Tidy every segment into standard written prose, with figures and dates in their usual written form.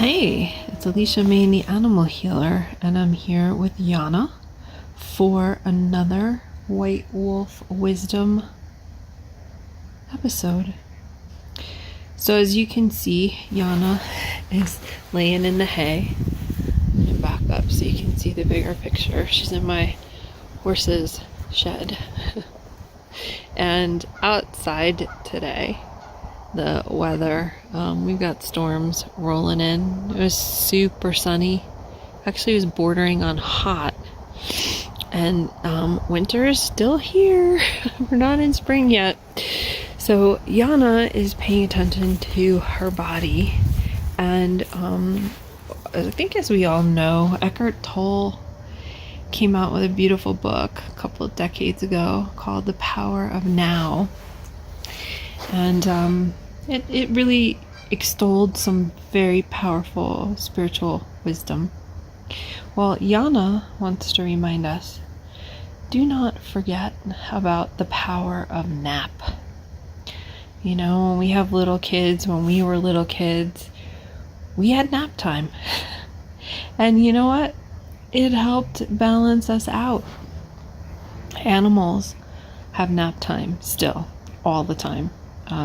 Hey, it's Alicia Main, the animal healer, and I'm here with Aiyanna for another White Wolf Wisdom episode. So as you can see, Aiyanna is laying in the hay. I'm gonna back up so you can see the bigger picture. She's in my horse's shed. And outside today, the weather, we've got storms rolling in. It was super sunny. Actually, it was bordering on hot. And winter is still here. We're not in spring yet. So Aiyanna is paying attention to her body. And I think, as we all know, Eckhart Tolle came out with a beautiful book a couple of decades ago called The Power of Now. And it really extolled some very powerful spiritual wisdom. Well, Aiyanna wants to remind us, do not forget about the power of nap. You know, when we have little kids, when we were little kids, we had nap time. And you know what? It helped balance us out. Animals have nap time still, all the time.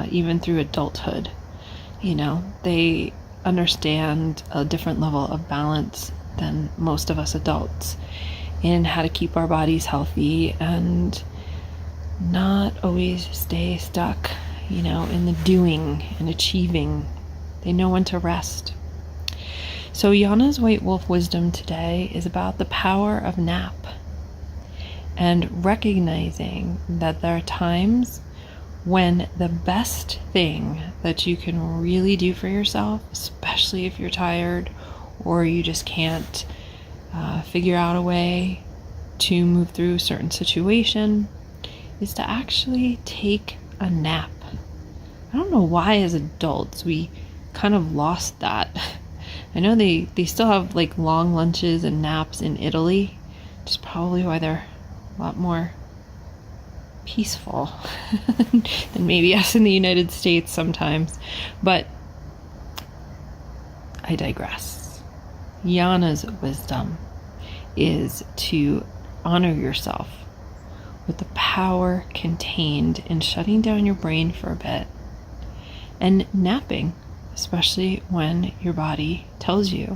Even through adulthood, you know, they understand a different level of balance than most of us adults in how to keep our bodies healthy and not always stay stuck, you know, in the doing and achieving. They know when to rest. So Aiyanna's White Wolf Wisdom today is about the power of nap and recognizing that there are times when the best thing that you can really do for yourself, especially if you're tired or you just can't figure out a way to move through a certain situation, is to actually take a nap. I don't know why as adults we kind of lost that. I know they still have like long lunches and naps in Italy, which is probably why they're a lot more peaceful than maybe us in the United States sometimes. But I digress. Aiyanna's wisdom is to honor yourself with the power contained in shutting down your brain for a bit and napping, especially when your body tells you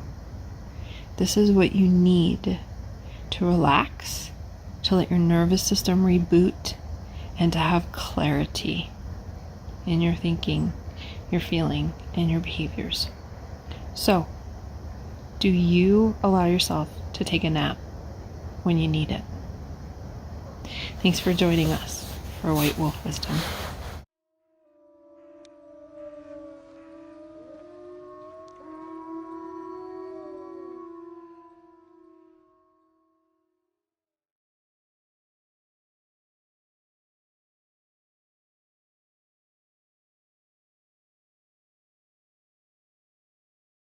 this is what you need to relax, to let your nervous system reboot, and to have clarity in your thinking, your feeling, and your behaviors. So, do you allow yourself to take a nap when you need it? Thanks for joining us for White Wolf Wisdom.